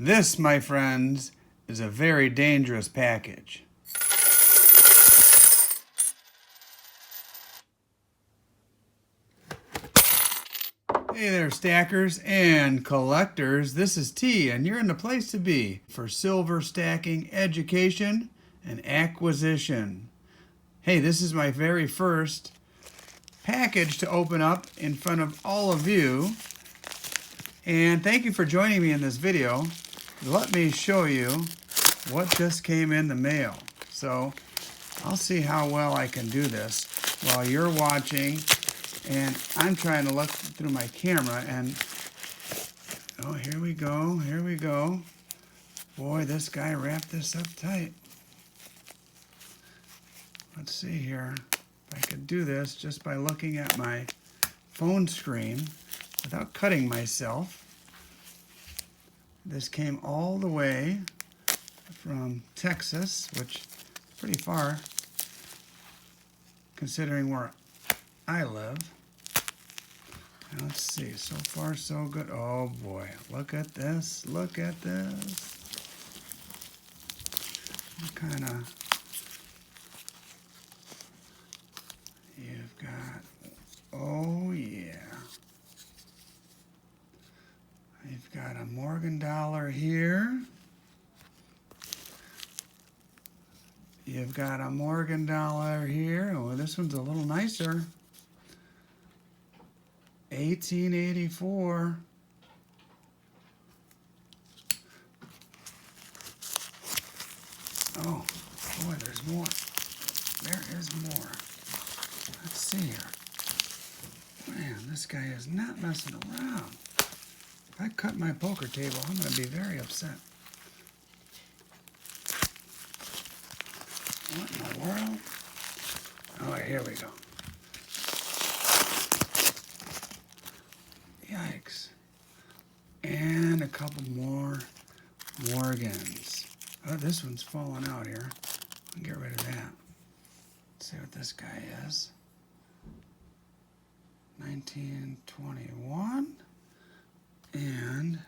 This, my friends, is a very dangerous package. Hey there, stackers and collectors. This is T, and you're in the place to be for silver stacking education and acquisition. Hey, this is my very first package to open up in front of all of you. And thank you for joining me in this video. Let me show you what just came in the mail. So I'll see how well I can do this while you're watching. And I'm trying to look through my camera and, oh, here we go, here we go. Boy, this guy wrapped this up tight. Let's see here if I could do this just by looking at my phone screen without cutting myself. This came all the way from Texas, which is pretty far considering where I live. Now let's see, so far so good. Oh boy, look at this, look at this. What kind of, you've got, oh yeah. You've got a Morgan dollar here. You've got a Morgan dollar here. Oh, this one's a little nicer. 1884. Oh, boy, there's more. There is more. Let's see here. Man, this guy is not messing around. If I cut my poker table, I'm going to be very upset. What in the world? Oh, here we go. Yikes. And a couple more Morgans. Oh, this one's falling out here. I'll get rid of that. Let's see what this guy is. 1921. And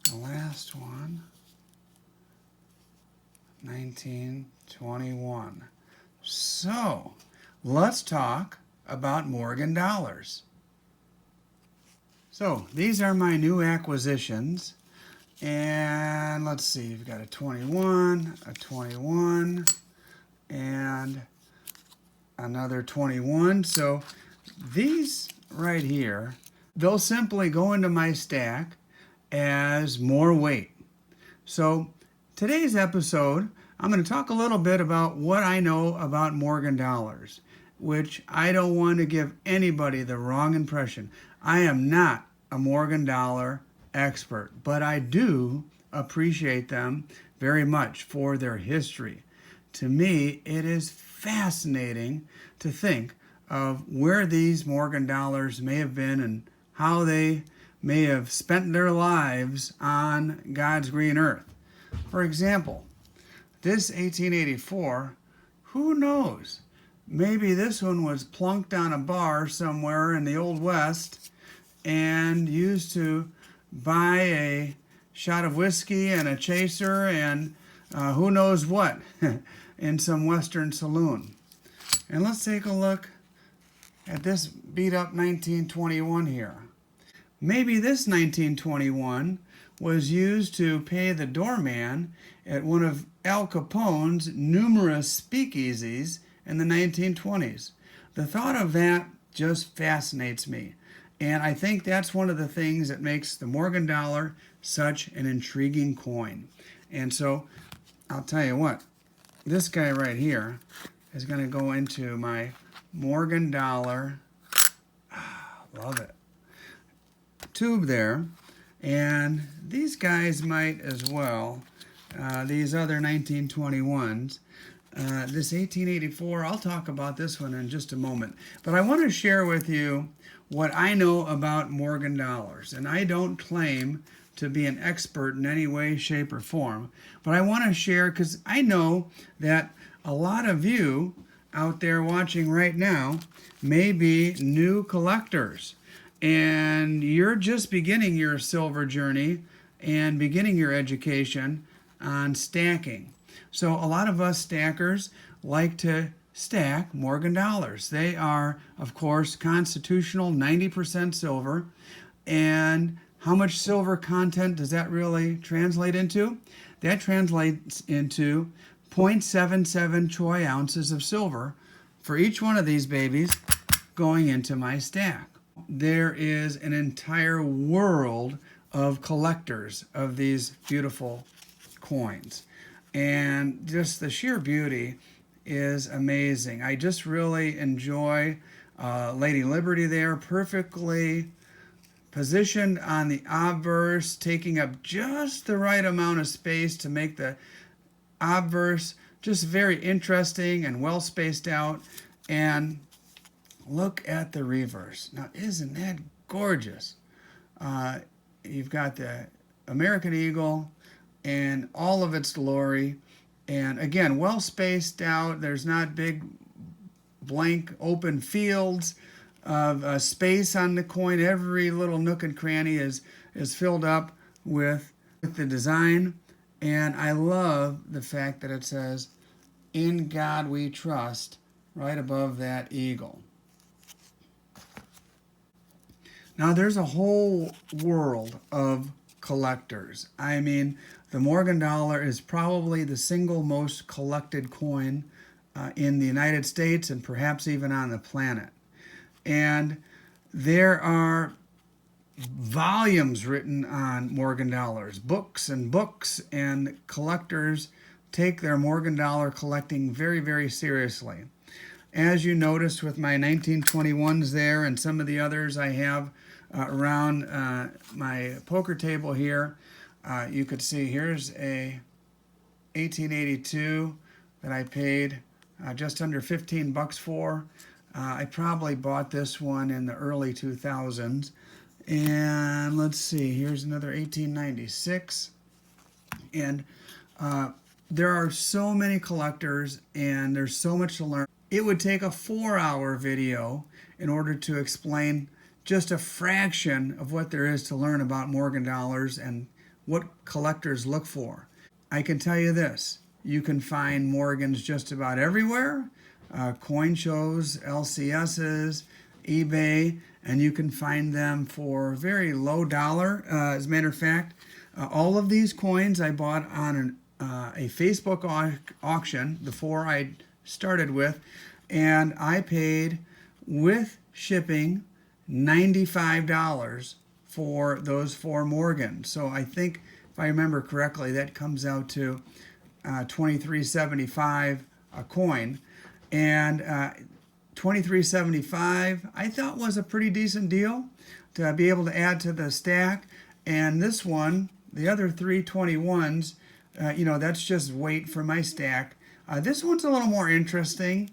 the last one, 1921. So, let's talk about Morgan dollars. So, these are my new acquisitions. And let's see, you've got a 21, a 21, and another 21. So, these right here, they'll simply go into my stack as more weight. So today's episode, I'm going to talk a little bit about what I know about Morgan dollars, which I don't want to give anybody the wrong impression. I am not a Morgan dollar expert, but I do appreciate them very much for their history. To me, it is fascinating to think of where these Morgan dollars may have been and how they may have spent their lives on God's green earth. For example, this 1884, who knows? Maybe this one was plunked on a bar somewhere in the Old West and used to buy a shot of whiskey and a chaser and who knows what in some Western saloon. And let's take a look at this beat up 1921 here. Maybe this 1921 was used to pay the doorman at one of Al Capone's numerous speakeasies in the 1920s. The thought of that just fascinates me. And I think that's one of the things that makes the Morgan dollar such an intriguing coin. And so I'll tell you what, this guy right here is going to go into my Morgan dollar, love it, tube there. And these guys might as well, these other 1921s. This 1884, I'll talk about this one in just a moment. But I want to share with you what I know about Morgan dollars. And I don't claim to be an expert in any way, shape, or form. But I want to share because I know that a lot of you out there watching right now may be new collectors. And you're just beginning your silver journey and beginning your education on stacking. So a lot of us stackers like to stack Morgan dollars. They are, of course, constitutional, 90% silver. And how much silver content does that really translate into? That translates into 0.77 troy ounces of silver for each one of these babies going into my stack. There is an entire world of collectors of these beautiful coins. And just the sheer beauty is amazing. I just really enjoy Lady Liberty there, perfectly positioned on the obverse, taking up just the right amount of space to make the obverse just very interesting and well spaced out. And look at the reverse. Now, isn't that gorgeous? You've got the American Eagle and all of its glory. And again, well spaced out. There's not big blank open fields of space on the coin. Every little nook and cranny is filled up with the design. And I love the fact that it says, "In God We Trust," right above that eagle. Now, there's a whole world of collectors. I mean, the Morgan dollar is probably the single most collected coin in the United States and perhaps even on the planet. And there are volumes written on Morgan dollars, books and books, and collectors take their Morgan dollar collecting very, very seriously. As you noticed with my 1921s there and some of the others I have around my poker table here, you could see here's a 1882 that I paid just under 15 bucks for. I probably bought this one in the early 2000s. And let's see, here's another 1896. And there are so many collectors and there's so much to learn. It would take a 4-hour video in order to explain just a fraction of what there is to learn about Morgan dollars and what collectors look for. I can tell you this, you can find Morgans just about everywhere, coin shows, LCSs, eBay, and you can find them for very low dollar. As a matter of fact, all of these coins I bought on a Facebook auction, the 4 I started with, and I paid with shipping $95 for those 4 Morgans. So I think, if I remember correctly, that comes out to $23.75 a coin. And $23.75 I thought was a pretty decent deal to be able to add to the stack. And this one, the other 321s, that's just weight for my stack. This one's a little more interesting.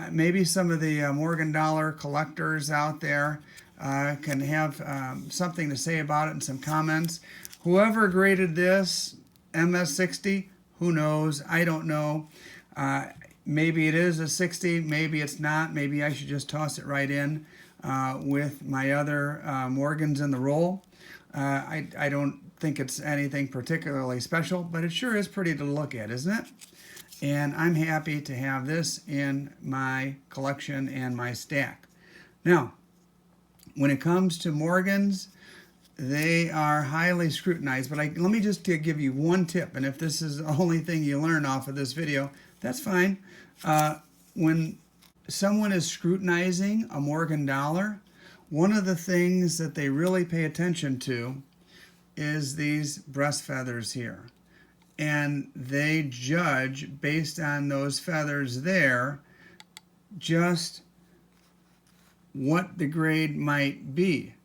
Maybe some of the Morgan dollar collectors out there can have something to say about it in some comments. Whoever graded this MS60, who knows? I don't know. Maybe it is a 60, maybe it's not. Maybe I should just toss it right in with my other Morgans in the roll. I don't think it's anything particularly special, but it sure is pretty to look at, isn't it? And I'm happy to have this in my collection and my stack. Now, when it comes to Morgans, they are highly scrutinized, but let me just give you one tip, and if this is the only thing you learn off of this video, that's fine. When someone is scrutinizing a Morgan dollar, one of the things that they really pay attention to is these breast feathers here. And they judge based on those feathers there just what the grade might be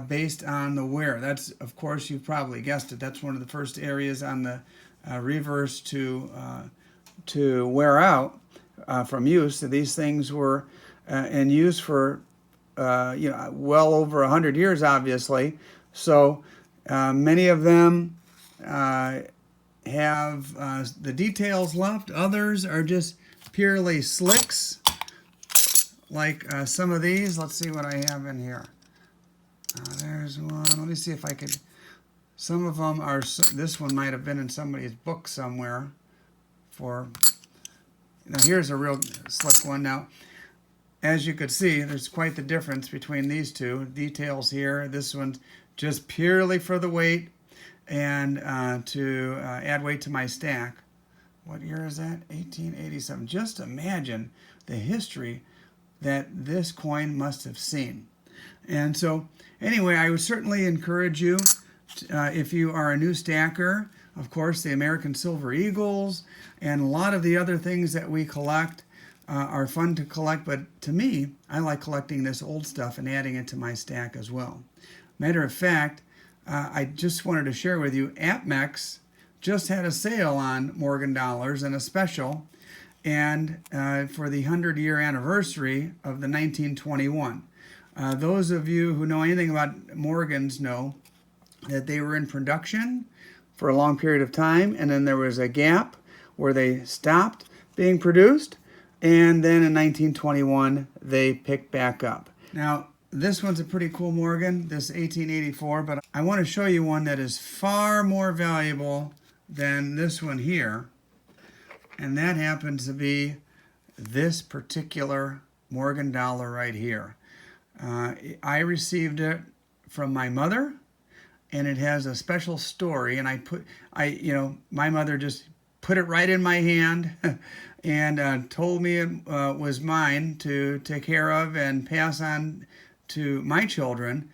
based on the wear. That's, of course, you've probably guessed it. That's one of the first areas on the reverse to wear out from use. So these things were in use for well over 100 years, obviously. So many of them have the details left. Others are just purely slicks, like some of these. Let's see what I have in here. There's one. Let me see if I could Some of them are, this one might have been in somebody's book somewhere. Now here's a real slick one. Now, as you could see, there's quite the difference between these two. Details here. This one's just purely for the weight and to add weight to my stack. What year is that? 1887. Just imagine the history that this coin must have seen. And so, anyway, I would certainly encourage you, if you are a new stacker, of course, the American Silver Eagles and a lot of the other things that we collect are fun to collect. But to me, I like collecting this old stuff and adding it to my stack as well. Matter of fact, I just wanted to share with you, APMEX just had a sale on Morgan dollars and a special, and for the 100-year anniversary of the 1921. Those of you who know anything about Morgans know that they were in production for a long period of time, and then there was a gap where they stopped being produced, and then in 1921 they picked back up. Now, this one's a pretty cool Morgan, this 1884, but I want to show you one that is far more valuable than this one here, and that happens to be this particular Morgan dollar right here. I received it from my mother, and it has a special story, and my mother just put it right in my hand and told me it was mine to take care of and pass on to my children.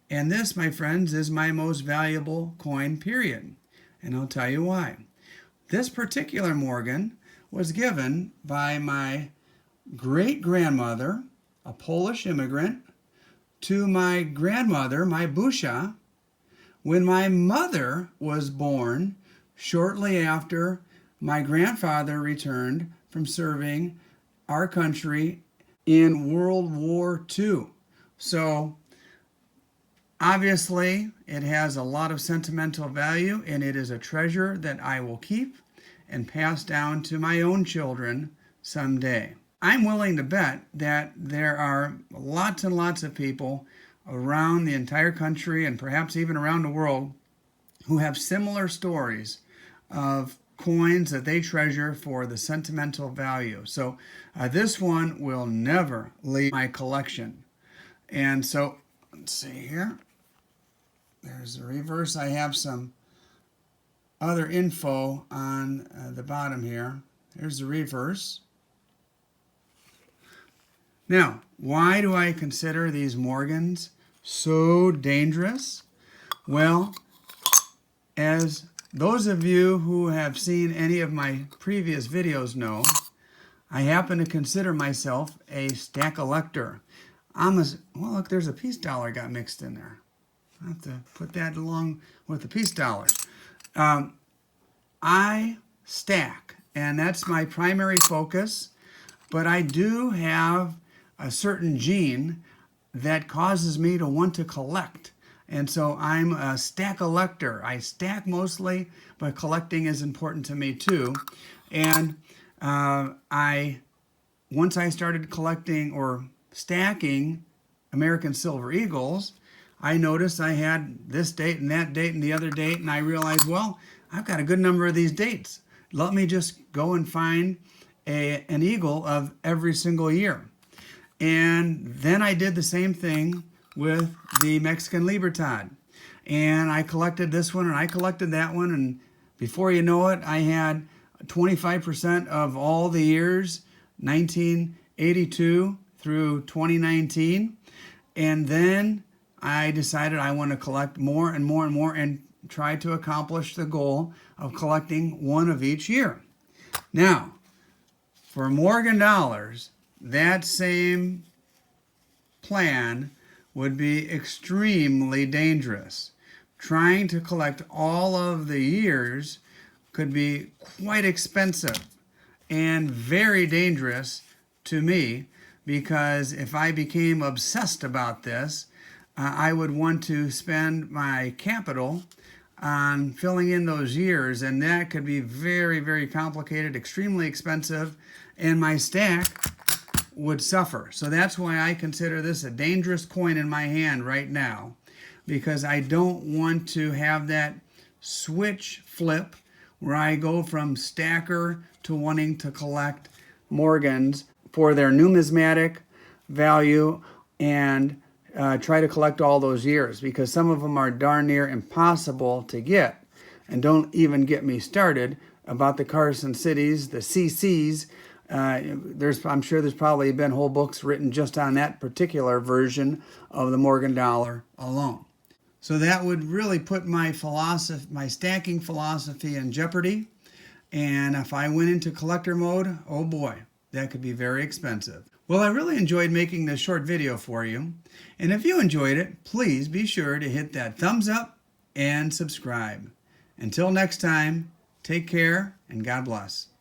And this, my friends, is my most valuable coin, period. And I'll tell you why. This particular Morgan was given by my great-grandmother, a Polish immigrant, to my grandmother, my Busha, when my mother was born shortly after my grandfather returned from serving our country in World War II. So obviously, it has a lot of sentimental value, and it is a treasure that I will keep and pass down to my own children someday. I'm willing to bet that there are lots and lots of people around the entire country and perhaps even around the world who have similar stories of coins that they treasure for the sentimental value. So this one will never leave my collection. And so, let's see here. There's the reverse. I have some other info on the bottom here. Here's the reverse. Now, why do I consider these Morgans so dangerous? Well, as those of you who have seen any of my previous videos know, I happen to consider myself a stack collector. Well, look, there's a peace dollar got mixed in there. I'll have to put that along with the peace dollars. I stack, and that's my primary focus, but I do have a certain gene that causes me to want to collect. And so I'm a stack collector. I stack mostly, but collecting is important to me too. And once I started collecting or stacking American Silver Eagles, I noticed I had this date and that date and the other date, and I realized, well, I've got a good number of these dates. Let me just go and find an eagle of every single year. And then I did the same thing with the Mexican Libertad. And I collected this one and I collected that one, and before you know it, I had 25% of all the years, 1982 through 2019. And then I decided I want to collect more and more and more and try to accomplish the goal of collecting one of each year. Now, for Morgan dollars, that same plan would be extremely dangerous. Trying to collect all of the years could be quite expensive and very dangerous to me, because if I became obsessed about this, I would want to spend my capital on filling in those years, and that could be very, very complicated, extremely expensive, and my stack would suffer. So that's why I consider this a dangerous coin in my hand right now. because I don't want to have that switch flip where I go from stacker to wanting to collect Morgans for their numismatic value and try to collect all those years, because some of them are darn near impossible to get. And don't even get me started about the Carson Cities, the CCs. I'm sure there's probably been whole books written just on that particular version of the Morgan dollar alone. So that would really put my stacking philosophy in jeopardy. And if I went into collector mode, oh boy, that could be very expensive. Well, I really enjoyed making this short video for you. And if you enjoyed it, please be sure to hit that thumbs up and subscribe. Until next time, take care and God bless.